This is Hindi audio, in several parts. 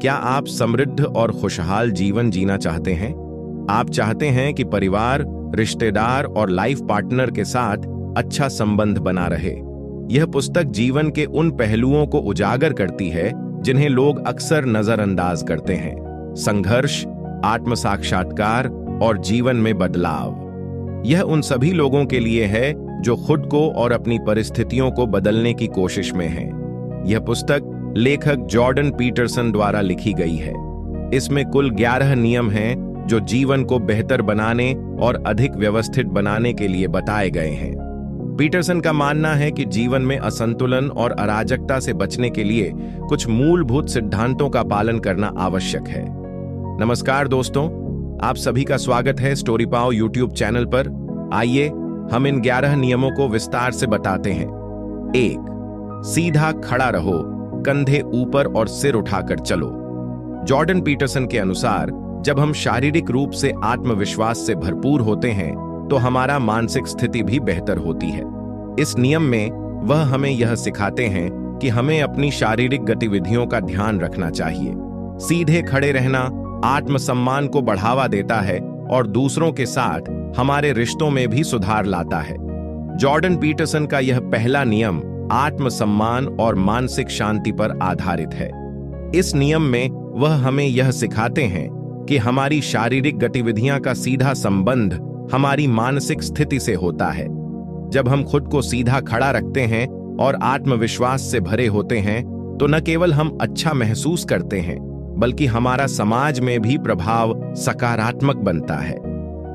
क्या आप समृद्ध और खुशहाल जीवन जीना चाहते हैं? आप चाहते हैं कि परिवार, रिश्तेदार और लाइफ पार्टनर के साथ अच्छा संबंध बना रहे। यह पुस्तक जीवन के उन पहलुओं को उजागर करती है जिन्हें लोग अक्सर नजरअंदाज करते हैं: संघर्ष, आत्म साक्षात्कार और जीवन में बदलाव। यह उन सभी लोगों के लिए है जो खुद को और अपनी परिस्थितियों को बदलने की कोशिश में हैं। यह पुस्तक लेखक जॉर्डन पीटरसन द्वारा लिखी गई है। इसमें कुल 11 नियम हैं जो जीवन को बेहतर बनाने और अधिक व्यवस्थित बनाने के लिए बताए गए हैं। पीटरसन का मानना है कि जीवन में असंतुलन और अराजकता से बचने के लिए कुछ मूलभूत सिद्धांतों का पालन करना आवश्यक है। नमस्कार दोस्तों, आप सभी का स्वागत है स्टोरी पाव यूट्यूब चैनल पर। आइए हम इन 11 नियमों को विस्तार से बताते हैं। 1. सीधा खड़ा रहो, कंधे ऊपर और सिर उठाकर चलो। जॉर्डन पीटरसन के अनुसार जब हम शारीरिक रूप से आत्मविश्वास से भरपूर होते हैं तो हमारा मानसिक स्थिति भी बेहतर होती है। इस नियम में वह हमें यह सिखाते हैं कि हमें अपनी शारीरिक गतिविधियों का ध्यान रखना चाहिए। सीधे खड़े रहना आत्मसम्मान को बढ़ावा देता है और दूसरों के साथ हमारे रिश्तों में भी सुधार लाता है। जॉर्डन पीटरसन का यह पहला नियम आत्मसम्मान और मानसिक शांति पर आधारित है। इस नियम में वह हमें यह सिखाते हैं कि हमारी शारीरिक गतिविधियां का सीधा संबंध हमारी मानसिक स्थिति से होता है। जब हम खुद को सीधा खड़ा रखते हैं और आत्मविश्वास से भरे होते हैं तो न केवल हम अच्छा महसूस करते हैं बल्कि हमारा समाज में भी प्रभाव सकारात्मक बनता है।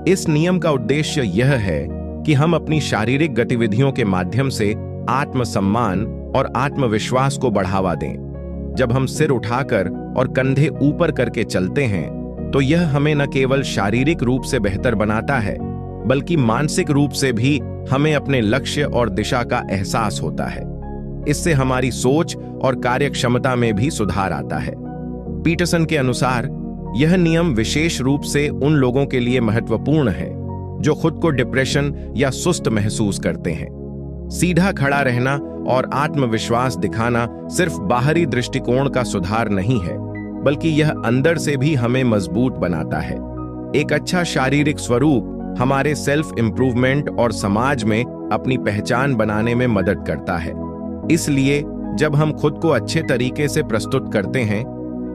इस नियम का उद्देश्य यह है कि हम अपनी शारीरिक गतिविधियों के माध्यम से आत्मसम्मान और आत्मविश्वास को बढ़ावा दें। जब हम सिर उठाकर और कंधे ऊपर करके चलते हैं तो यह हमें न केवल शारीरिक रूप से बेहतर बनाता है बल्कि मानसिक रूप से भी हमें अपने लक्ष्य और दिशा का एहसास होता है। इससे हमारी सोच और कार्यक्षमता में भी सुधार आता है। पीटरसन के अनुसार यह नियम विशेष रूप से उन लोगों के लिए महत्वपूर्ण है जो खुद को डिप्रेशन या सुस्त महसूस करते हैं। सीधा खड़ा रहना और आत्मविश्वास दिखाना सिर्फ बाहरी दृष्टिकोण का सुधार नहीं है बल्कि यह अंदर से भी हमें मजबूत बनाता है। एक अच्छा शारीरिक स्वरूप हमारे सेल्फ इंप्रूवमेंट और समाज में अपनी पहचान बनाने में मदद करता है। इसलिए जब हम खुद को अच्छे तरीके से प्रस्तुत करते हैं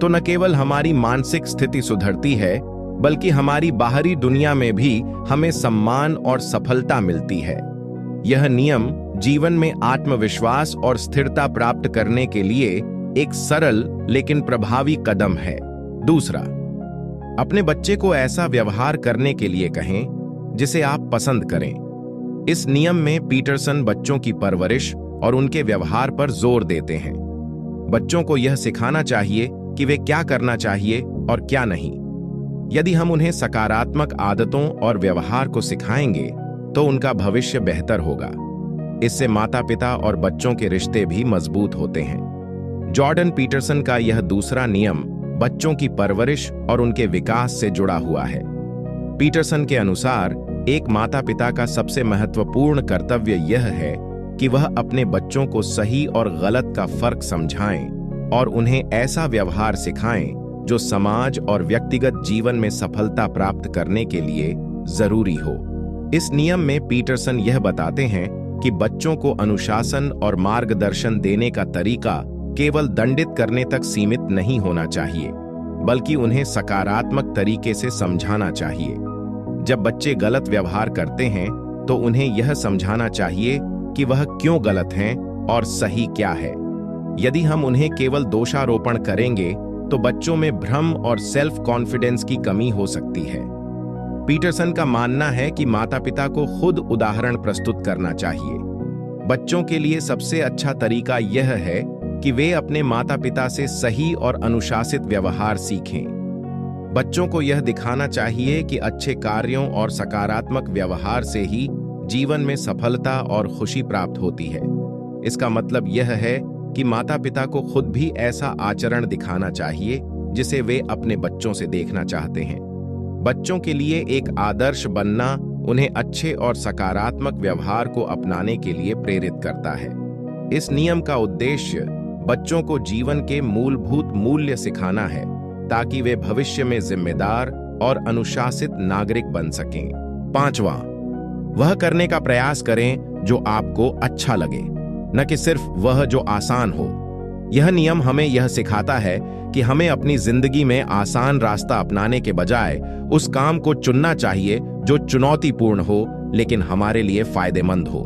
तो न केवल हमारी मानसिक स्थिति सुधरती है बल्कि हमारी बाहरी दुनिया में भी हमें सम्मान और सफलता मिलती है। यह नियम जीवन में आत्मविश्वास और स्थिरता प्राप्त करने के लिए एक सरल लेकिन प्रभावी कदम है। दूसरा, अपने बच्चे को ऐसा व्यवहार करने के लिए कहें जिसे आप पसंद करें। इस नियम में पीटरसन बच्चों की परवरिश और उनके व्यवहार पर जोर देते हैं। बच्चों को यह सिखाना चाहिए कि वे क्या करना चाहिए और क्या नहीं। यदि हम उन्हें सकारात्मक आदतों और व्यवहार को सिखाएंगे तो उनका भविष्य बेहतर होगा। इससे माता-पिता और बच्चों के रिश्ते भी मजबूत होते हैं। जॉर्डन पीटरसन का यह दूसरा नियम बच्चों की परवरिश और उनके विकास से जुड़ा हुआ है। पीटरसन के अनुसार एक माता-पिता का सबसे महत्वपूर्ण कर्तव्य यह है कि वह अपने बच्चों को सही और गलत का फर्क समझाएं और उन्हें ऐसा व्यवहार सिखाएं जो समाज और व्यक्तिगत जीवन में सफलता प्राप्त करने के लिए जरूरी हो। इस नियम में पीटरसन यह बताते हैं कि बच्चों को अनुशासन और मार्गदर्शन देने का तरीका केवल दंडित करने तक सीमित नहीं होना चाहिए बल्कि उन्हें सकारात्मक तरीके से समझाना चाहिए। जब बच्चे गलत व्यवहार करते हैं तो उन्हें यह समझाना चाहिए कि वह क्यों गलत हैं और सही क्या है। यदि हम उन्हें केवल दोषारोपण करेंगे तो बच्चों में भ्रम और सेल्फ कॉन्फिडेंस की कमी हो सकती है। पीटरसन का मानना है कि माता-पिता को खुद उदाहरण प्रस्तुत करना चाहिए। बच्चों के लिए सबसे अच्छा तरीका यह है कि वे अपने माता-पिता से सही और अनुशासित व्यवहार सीखें। बच्चों को यह दिखाना चाहिए कि अच्छे कार्यों और सकारात्मक व्यवहार से ही जीवन में सफलता और खुशी प्राप्त होती है। इसका मतलब यह है कि माता-पिता को खुद भी ऐसा आचरण दिखाना चाहिए जिसे वे अपने बच्चों से देखना चाहते हैं। बच्चों के लिए एक आदर्श बनना उन्हें अच्छे और सकारात्मक व्यवहार को अपनाने के लिए प्रेरित करता है। इस नियम का उद्देश्य बच्चों को जीवन के मूलभूत मूल्य सिखाना है ताकि वे भविष्य में जिम्मेदार और अनुशासित नागरिक बन सकें। 5वां, वह करने का प्रयास करें जो आपको अच्छा लगे, न कि सिर्फ वह जो आसान हो। यह नियम हमें यह सिखाता है कि हमें अपनी जिंदगी में आसान रास्ता अपनाने के बजाय उस काम को चुनना चाहिए जो चुनौतीपूर्ण हो लेकिन हमारे लिए फायदेमंद हो।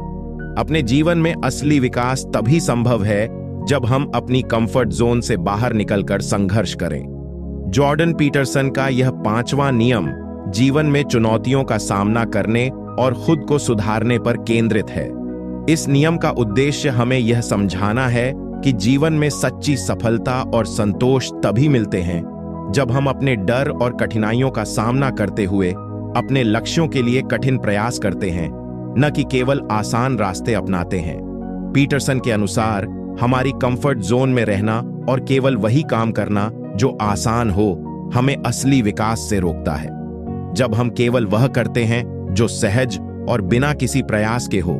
अपने जीवन में असली विकास तभी संभव है जब हम अपनी कंफर्ट जोन से बाहर निकलकर संघर्ष करें। जॉर्डन पीटरसन का यह 5वां नियम जीवन में चुनौतियों का सामना करने और खुद को सुधारने पर केंद्रित है। इस नियम का उद्देश्य हमें यह समझाना है कि जीवन में सच्ची सफलता और संतोष तभी मिलते हैं जब हम अपने डर और कठिनाइयों का सामना करते हुए अपने लक्ष्यों के लिए कठिन प्रयास करते हैं, न कि केवल आसान रास्ते अपनाते हैं। पीटरसन के अनुसार हमारी कंफर्ट जोन में रहना और केवल वही काम करना जो आसान हो हमें असली विकास से रोकता है। जब हम केवल वह करते हैं जो सहज और बिना किसी प्रयास के हो,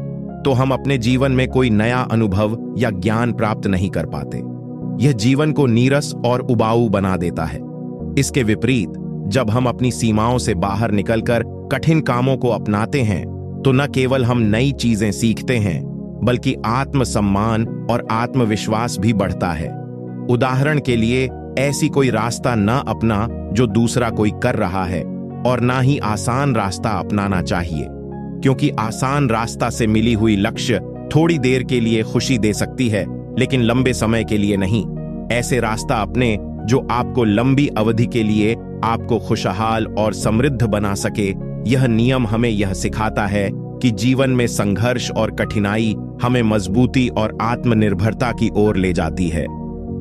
तो हम अपने जीवन में कोई नया अनुभव या ज्ञान प्राप्त नहीं कर पाते। यह जीवन को नीरस और उबाऊ बना देता है। इसके विपरीत, जब हम अपनी सीमाओं से बाहर निकलकर कठिन कामों को अपनाते हैं, तो न केवल हम नई चीजें सीखते हैं, बल्कि आत्मसम्मान और आत्मविश्वास भी बढ़ता है। उदाहरण के लिए, ऐसी कोई रास्ता न अपना जो दूसरा कोई कर रहा है, और ना ही आसान रास्ता अपनाना चाहिए, क्योंकि आसान रास्ता से मिली हुई लक्ष्य थोड़ी देर के लिए खुशी दे सकती है, लेकिन लंबे समय के लिए नहीं। ऐसे रास्ता अपने जो आपको लंबी अवधि के लिए आपको खुशहाल और समृद्ध बना सके। यह नियम हमें यह सिखाता है कि जीवन में संघर्ष और कठिनाई हमें मजबूती और आत्मनिर्भरता की ओर ले जाती है,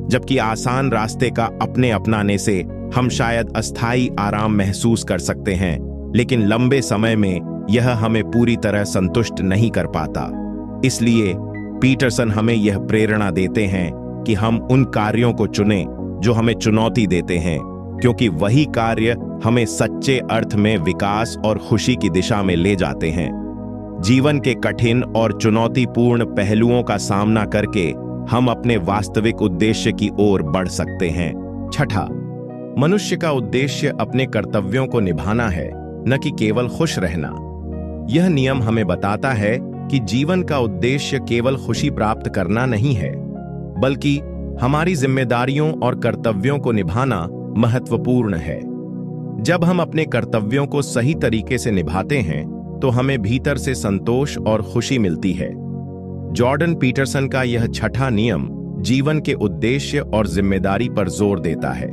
जबकि आसान रास्ते का अपने अपनाने से हम शायद अस्थायी आराम महसूस कर सकते हैं, लेकिन लंबे समय में यह हमें पूरी तरह संतुष्ट नहीं कर पाता। इसलिए पीटरसन हमें यह प्रेरणा देते हैं कि हम उन कार्यों को चुनें जो हमें चुनौती देते हैं, क्योंकि वही कार्य हमें सच्चे अर्थ में विकास और खुशी की दिशा में ले जाते हैं। जीवन के कठिन और चुनौतीपूर्ण पहलुओं का सामना करके हम अपने वास्तविक उद्देश्य की ओर बढ़ सकते हैं। 6, मनुष्य का उद्देश्य अपने कर्तव्यों को निभाना है, न कि केवल खुश रहना। यह नियम हमें बताता है कि जीवन का उद्देश्य केवल खुशी प्राप्त करना नहीं है, बल्कि हमारी जिम्मेदारियों और कर्तव्यों को निभाना महत्वपूर्ण है। जब हम अपने कर्तव्यों को सही तरीके से निभाते हैं, तो हमें भीतर से संतोष और खुशी मिलती है। जॉर्डन पीटरसन का यह 6वां नियम जीवन के उद्देश्य और जिम्मेदारी पर जोर देता है।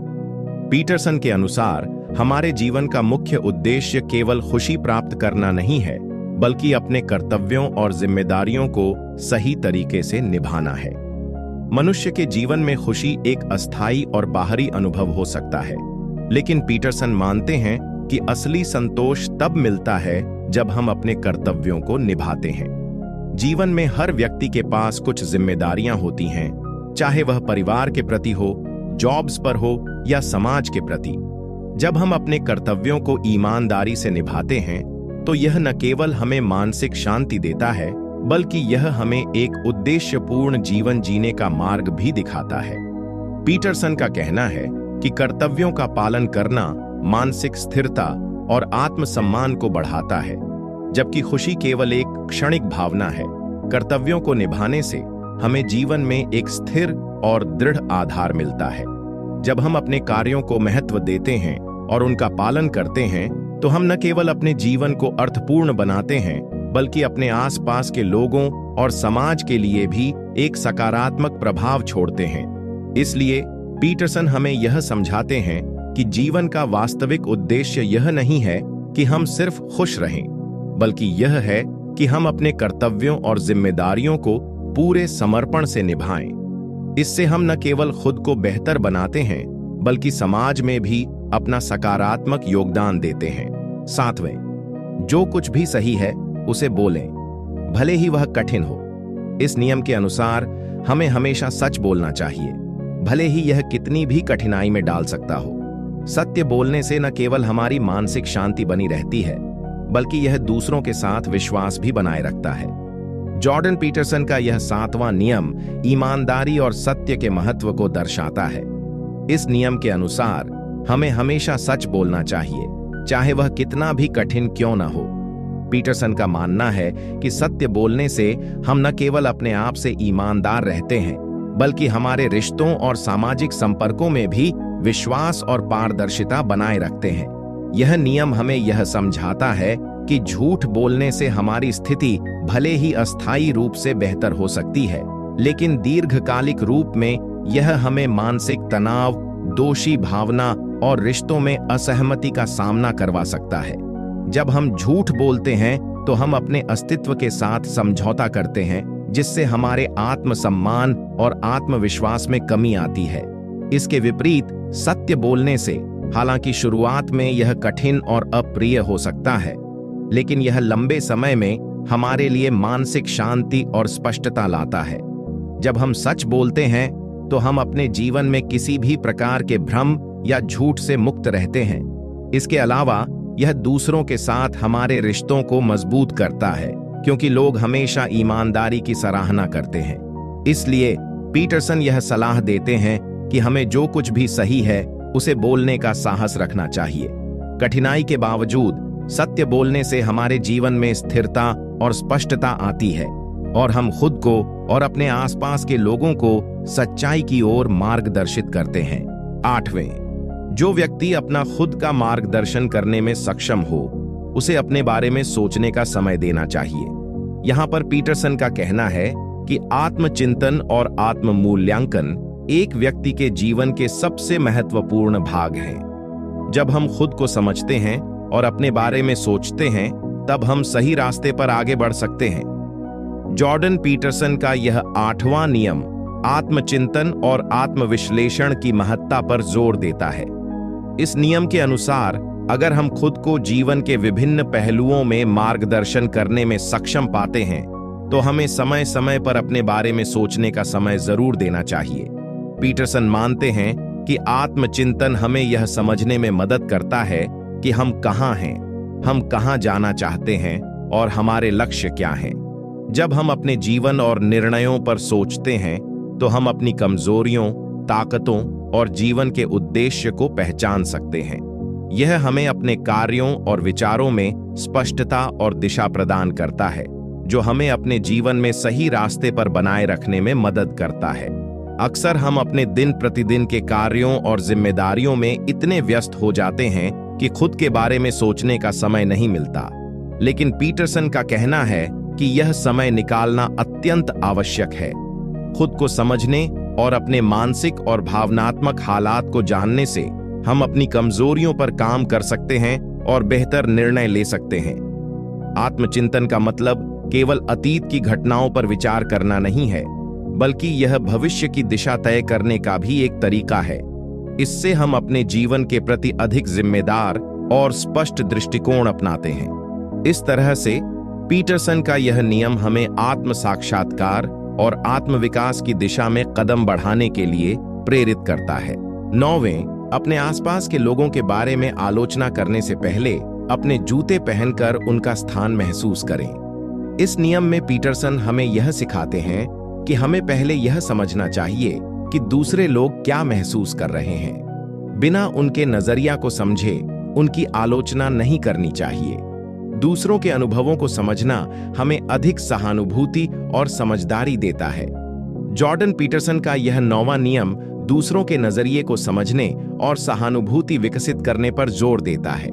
पीटरसन के अनुसार हमारे जीवन का मुख्य उद्देश्य केवल खुशी प्राप्त करना नहीं है, बल्कि अपने कर्तव्यों और जिम्मेदारियों को सही तरीके से निभाना है। मनुष्य के जीवन में खुशी एक अस्थायी और बाहरी अनुभव हो सकता है, लेकिन पीटरसन मानते हैं कि असली संतोष तब मिलता है जब हम अपने कर्तव्यों को निभाते हैं। जीवन में हर व्यक्ति के पास कुछ जिम्मेदारियां होती हैं, चाहे वह परिवार के प्रति हो, जॉब्स पर हो या समाज के प्रति। जब हम अपने कर्तव्यों को ईमानदारी से निभाते हैं, तो यह न केवल हमें मानसिक शांति देता है, बल्कि यह हमें एक उद्देश्यपूर्ण जीवन जीने का मार्ग भी दिखाता है। पीटरसन का कहना है कि कर्तव्यों का पालन करना मानसिक स्थिरता और आत्मसम्मान को बढ़ाता है, जबकि खुशी केवल एक क्षणिक भावना है। कर्तव्यों को निभाने से हमें जीवन में एक स्थिर और दृढ़ आधार मिलता है। जब हम अपने कार्यों को महत्व देते हैं और उनका पालन करते हैं, तो हम न केवल अपने जीवन को अर्थपूर्ण बनाते हैं, बल्कि अपने आसपास के लोगों और समाज के लिए भी एक सकारात्मक प्रभाव छोड़ते हैं। इसलिए पीटरसन हमें यह समझाते हैं कि जीवन का वास्तविक उद्देश्य यह नहीं है कि हम सिर्फ खुश रहें, बल्कि यह है कि हम अपने कर्तव्यों और जिम्मेदारियों को पूरे समर्पण से निभाएं। इससे हम न केवल खुद को बेहतर बनाते हैं, बल्कि समाज में भी अपना सकारात्मक योगदान देते हैं। 7वें, जो कुछ भी सही है उसे बोलें, भले ही वह कठिन हो। इस नियम के अनुसार हमें हमेशा सच बोलना चाहिए, भले ही यह कितनी भी कठिनाई में डाल सकता हो। सत्य बोलने से न केवल हमारी मानसिक शांति बनी रहती है, बल्कि यह दूसरों के साथ विश्वास भी बनाए रखता है। जॉर्डन पीटरसन का यह 7वां नियम ईमानदारी और सत्य के महत्व को दर्शाता है। इस नियम के अनुसार हमें हमेशा सच बोलना चाहिए, चाहे वह कितना भी कठिन क्यों न हो। पीटरसन का मानना है कि सत्य बोलने से हम न केवल अपने आप से ईमानदार रहते हैं, बल्कि हमारे रिश्तों और सामाजिक संपर्कों में भी विश्वास और पारदर्शिता बनाए रखते हैं। यह नियम हमें यह समझाता है कि झूठ बोलने से हमारी स्थिति भले ही अस्थायी रूप से बेहतर हो सकती है, लेकिन दीर्घकालिक रूप में यह हमें मानसिक तनाव, दोषी भावना और रिश्तों में असहमति का सामना करवा सकता है। जब हम झूठ बोलते हैं तो हम अपने अस्तित्व के साथ समझौता करते हैं, जिससे हमारे आत्मसम्मान और आत्मविश्वास में कमी आती है। इसके विपरीत सत्य बोलने से, हालांकि शुरुआत में यह कठिन और अप्रिय हो सकता है, लेकिन यह लंबे समय में हमारे लिए मानसिक शांति और स्पष्टता लाता है। जब हम सच बोलते हैं तो हम अपने जीवन में किसी भी प्रकार के भ्रम या झूठ से मुक्त रहते हैं। इसके अलावा यह दूसरों के साथ हमारे रिश्तों को मजबूत करता है, क्योंकि लोग हमेशा ईमानदारी की सराहना करते हैं। इसलिए पीटरसन यह सलाह देते हैं कि हमें जो कुछ भी सही है उसे बोलने का साहस रखना चाहिए। कठिनाई के बावजूद सत्य बोलने से हमारे जीवन में स्थिरता और स्पष्टता आती है, और हम खुद को और अपने आसपास के लोगों को सच्चाई की ओर मार्गदर्शित करते हैं। 8वें, जो व्यक्ति अपना खुद का मार्गदर्शन करने में सक्षम हो, उसे अपने बारे में सोचने का समय देना चाहिए। यहाँ पर पीटरसन का कहना है कि आत्मचिंतन और आत्म मूल्यांकन एक व्यक्ति के जीवन के सबसे महत्वपूर्ण भाग हैं। जब हम खुद को समझते हैं और अपने बारे में सोचते हैं, तब हम सही रास्ते पर आगे बढ़ सकते हैं। जॉर्डन पीटरसन का यह 8वां नियम आत्मचिंतन और आत्मविश्लेषण की महत्ता पर जोर देता है। इस नियम के अनुसार अगर हम खुद को जीवन के विभिन्न पहलुओं में मार्गदर्शन करने में सक्षम पाते हैं, तो हमें समय समय पर अपने बारे में सोचने का समय जरूर देना चाहिए। पीटरसन मानते हैं कि आत्मचिंतन हमें यह समझने में मदद करता है कि हम कहाँ हैं, हम कहाँ जाना चाहते हैं और हमारे लक्ष्य क्या हैं। जब हम अपने जीवन और निर्णयों पर सोचते हैं, तो हम अपनी कमजोरियों, ताकतों और जीवन के उद्देश्य को पहचान सकते हैं। यह हमें अपने कार्यों और विचारों में स्पष्टता और दिशा प्रदान करता है, जो हमें अपने जीवन में सही रास्ते पर बनाए रखने में मदद करता है। अक्सर हम अपने दिन प्रतिदिन के कार्यों और जिम्मेदारियों में इतने व्यस्त हो जाते हैं कि खुद के बारे में सोचने का समय नहीं मिलता, लेकिन पीटरसन का कहना है कि यह समय निकालना अत्यंत आवश्यक है। खुद को समझने और अपने मानसिक और भावनात्मक हालात को जानने से हम अपनी कमजोरियों पर काम कर सकते हैं और बेहतर निर्णय ले सकते हैं। आत्मचिंतन का मतलब केवल अतीत की घटनाओं पर विचार करना नहीं है, बल्कि यह भविष्य की दिशा तय करने का भी एक तरीका है। इससे हम अपने जीवन के प्रति अधिक जिम्मेदार और स्पष्ट दृष्टिकोण अपनाते हैं। इस तरह से पीटरसन का यह नियम हमें आत्म साक्षात्कार और आत्मविकास की दिशा में कदम बढ़ाने के लिए प्रेरित करता है। 9वें, अपने आसपास के लोगों के बारे में आलोचना करने से पहले अपने जूते पहनकर उनका स्थान महसूस करें। इस नियम में पीटरसन हमें यह सिखाते हैं कि हमें पहले यह समझना चाहिए कि दूसरे लोग क्या महसूस कर रहे हैं। बिना उनके नजरिया को समझे उनकी आलोचना नहीं करनी चाहिए। दूसरों के अनुभवों को समझना हमें अधिक सहानुभूति और समझदारी देता है। जॉर्डन पीटरसन का यह 9वां नियम दूसरों के नजरिए को समझने और सहानुभूति विकसित करने पर जोर देता है।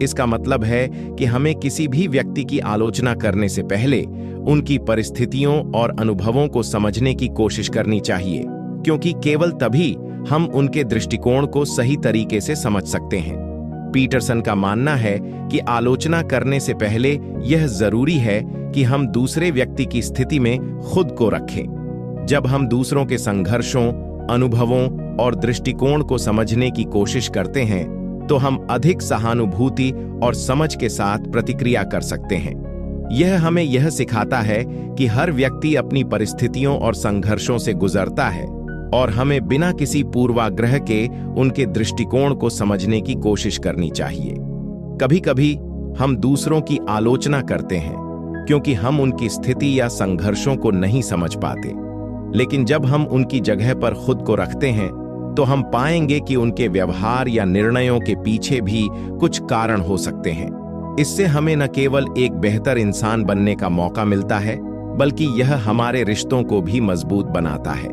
इसका मतलब है कि हमें किसी भी व्यक्ति की आलोचना करने से पहले उनकी परिस्थितियों और अनुभवों को समझने की कोशिश करनी चाहिए, क्योंकि केवल तभी हम उनके दृष्टिकोण को सही तरीके से समझ सकते हैं। पीटरसन का मानना है कि आलोचना करने से पहले यह जरूरी है कि हम दूसरे व्यक्ति की स्थिति में खुद को रखें। जब हम दूसरों के संघर्षों, अनुभवों और दृष्टिकोण को समझने की कोशिश करते हैं, तो हम अधिक सहानुभूति और समझ के साथ प्रतिक्रिया कर सकते हैं। यह हमें यह सिखाता है कि हर व्यक्ति अपनी परिस्थितियों और संघर्षों से गुजरता है, और हमें बिना किसी पूर्वाग्रह के उनके दृष्टिकोण को समझने की कोशिश करनी चाहिए। कभी-कभी हम दूसरों की आलोचना करते हैं, क्योंकि हम उनकी स्थिति या संघर्षों को नहीं समझ पाते। लेकिन जब हम उनकी जगह पर खुद को रखते हैं तो हम पाएंगे कि उनके व्यवहार या निर्णयों के पीछे भी कुछ कारण हो सकते हैं। इससे हमें न केवल एक बेहतर इंसान बनने का मौका मिलता है, बल्कि यह हमारे रिश्तों को भी मजबूत बनाता है।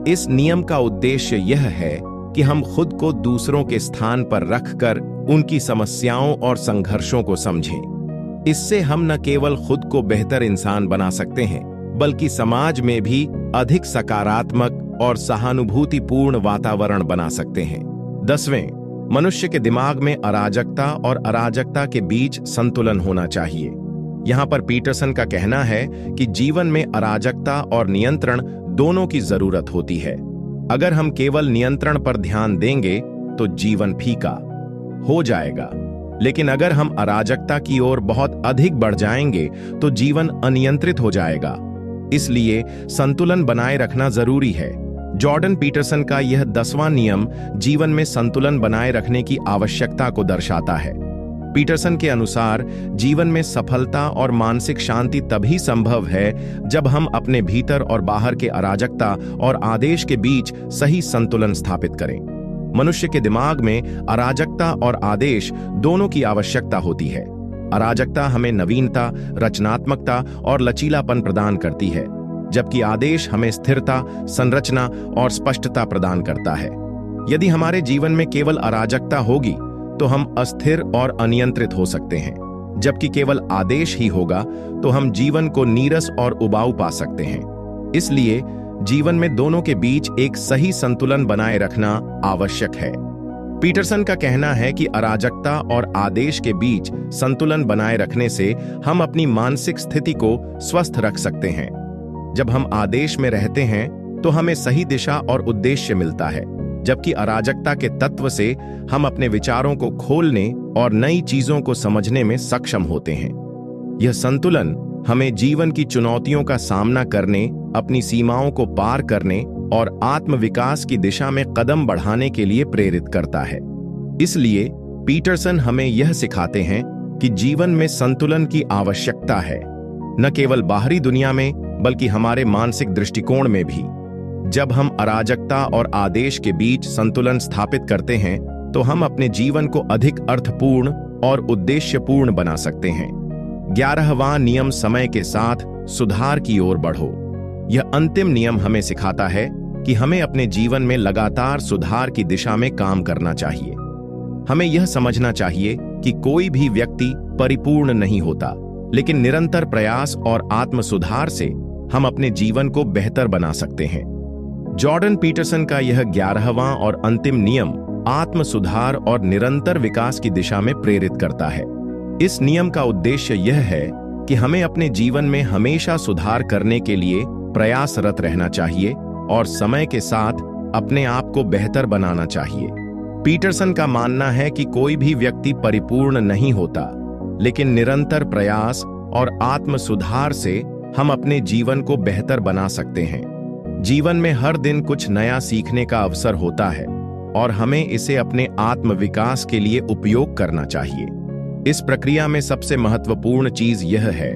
इस नियम का उद्देश्य यह है कि हम खुद को दूसरों के स्थान पर रखकर उनकी समस्याओं और संघर्षों को समझें। इससे हम न केवल खुद को बेहतर इंसान बना सकते हैं, बल्कि समाज में भी अधिक सकारात्मक और सहानुभूतिपूर्ण वातावरण बना सकते हैं। 10वें, मनुष्य के दिमाग में अराजकता और अराजकता के बीच संतुलन होना चाहिए। यहाँ पर पीटरसन का कहना है कि जीवन में अराजकता और नियंत्रण दोनों की जरूरत होती है। अगर हम केवल नियंत्रण पर ध्यान देंगे तो जीवन फीका हो जाएगा, लेकिन अगर हम अराजकता की ओर बहुत अधिक बढ़ जाएंगे तो जीवन अनियंत्रित हो जाएगा। इसलिए संतुलन बनाए रखना जरूरी है। जॉर्डन पीटरसन का यह 10वां नियम जीवन में संतुलन बनाए रखने की आवश्यकता को दर्शाता है। पीटरसन के अनुसार जीवन में सफलता और मानसिक शांति तभी संभव है जब हम अपने भीतर और बाहर के अराजकता और आदेश के बीच सही संतुलन स्थापित करें। मनुष्य के दिमाग में अराजकता और आदेश दोनों की आवश्यकता होती है। अराजकता हमें नवीनता, रचनात्मकता और लचीलापन प्रदान करती है, जबकि आदेश हमें स्थिरता, संरचना और स्पष्टता प्रदान करता है। यदि हमारे जीवन में केवल अराजकता होगी तो हम अस्थिर और अनियंत्रित हो सकते हैं, जबकि केवल आदेश ही होगा तो हम जीवन को नीरस और उबाऊ पा सकते हैं। इसलिए जीवन में दोनों के बीच एक सही संतुलन बनाए रखना आवश्यक है। पीटरसन का कहना है कि अराजकता और आदेश के बीच संतुलन बनाए रखने से हम अपनी मानसिक स्थिति को स्वस्थ रख सकते हैं। जब हम आदेश में रहते हैं तो हमें सही दिशा और उद्देश्य मिलता है, जबकि अराजकता के तत्व से हम अपने विचारों को खोलने और नई चीजों को समझने में सक्षम होते हैं। यह संतुलन हमें जीवन की चुनौतियों का सामना करने, अपनी सीमाओं को पार करने और आत्मविकास की दिशा में कदम बढ़ाने के लिए प्रेरित करता है। इसलिए पीटरसन हमें यह सिखाते हैं कि जीवन में संतुलन की आवश्यकता है, न केवल बाहरी दुनिया में बल्कि हमारे मानसिक दृष्टिकोण में भी। जब हम अराजकता और आदेश के बीच संतुलन स्थापित करते हैं तो हम अपने जीवन को अधिक अर्थपूर्ण और उद्देश्यपूर्ण बना सकते हैं। 11वां नियम समय के साथ सुधार की ओर बढ़ो। यह अंतिम नियम हमें सिखाता है कि हमें अपने जीवन में लगातार सुधार की दिशा में काम करना चाहिए। हमें यह समझना चाहिए कि कोई भी व्यक्ति परिपूर्ण नहीं होता, लेकिन निरंतर प्रयास और आत्म सुधार से हम अपने जीवन को बेहतर बना सकते हैं। जॉर्डन पीटरसन का यह 11वां और अंतिम नियम आत्म सुधार और निरंतर विकास की दिशा में प्रेरित करता है। इस नियम का उद्देश्य यह है कि हमें अपने जीवन में हमेशा सुधार करने के लिए प्रयासरत रहना चाहिए और समय के साथ अपने आप को बेहतर बनाना चाहिए। पीटरसन का मानना है कि कोई भी व्यक्ति परिपूर्ण नहीं होता, लेकिन निरंतर प्रयास और आत्म सुधार से हम अपने जीवन को बेहतर बना सकते हैं। जीवन में हर दिन कुछ नया सीखने का अवसर होता है और हमें इसे अपने आत्म विकास के लिए उपयोग करना चाहिए। इस प्रक्रिया में सबसे महत्वपूर्ण चीज यह है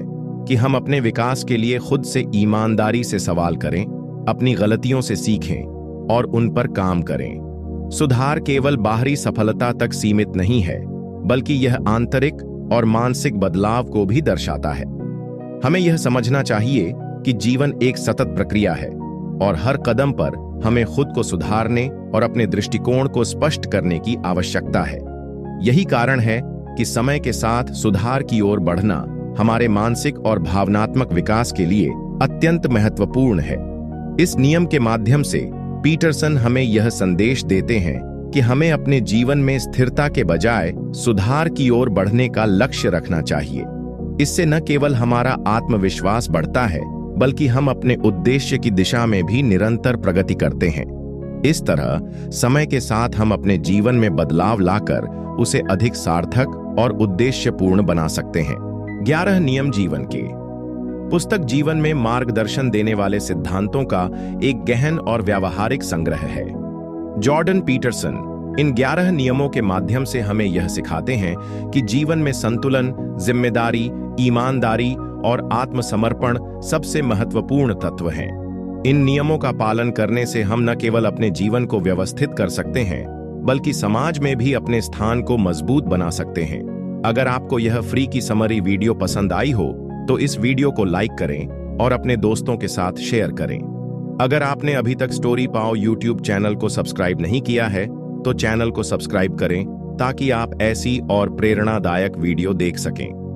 कि हम अपने विकास के लिए खुद से ईमानदारी से सवाल करें, अपनी गलतियों से सीखें और उन पर काम करें। सुधार केवल बाहरी सफलता तक सीमित नहीं है, बल्कि यह आंतरिक और मानसिक बदलाव को भी दर्शाता है। हमें यह समझना चाहिए कि जीवन एक सतत प्रक्रिया है और हर कदम पर हमें खुद को सुधारने और अपने दृष्टिकोण को स्पष्ट करने की आवश्यकता है। यही कारण है कि समय के साथ सुधार की ओर बढ़ना हमारे मानसिक और भावनात्मक विकास के लिए अत्यंत महत्वपूर्ण है। इस नियम के माध्यम से पीटरसन हमें यह संदेश देते हैं कि हमें अपने जीवन में स्थिरता के बजाय सुधार की ओर बढ़ने का लक्ष्य रखना चाहिए। इससे न केवल हमारा आत्मविश्वास बढ़ता है, बल्कि हम अपने उद्देश्य की दिशा में भी निरंतर प्रगति करते हैं। इस तरह समय के साथ हम अपने जीवन में बदलाव लाकर उसे अधिक सार्थक और उद्देश्यपूर्ण बना सकते हैं। 11 नियम जीवन के पुस्तक जीवन में मार्गदर्शन देने वाले सिद्धांतों का एक गहन और व्यावहारिक संग्रह है। जॉर्डन पीटरसन इन 11 नियमों के माध्यम से हमें यह सिखाते हैं कि जीवन में संतुलन, जिम्मेदारी, ईमानदारी और आत्मसमर्पण सबसे महत्वपूर्ण तत्व हैं। इन नियमों का पालन करने से हम न केवल अपने जीवन को व्यवस्थित कर सकते हैं, बल्कि समाज में भी अपने स्थान को मजबूत बना सकते हैं। अगर आपको यह फ्री की समरी वीडियो पसंद आई हो तो इस वीडियो को लाइक करें और अपने दोस्तों के साथ शेयर करें। अगर आपने अभी तक स्टोरी पाओ यूट्यूब चैनल को सब्सक्राइब नहीं किया है तो चैनल को सब्सक्राइब करें ताकि आप ऐसी और प्रेरणादायक वीडियो देख सकें।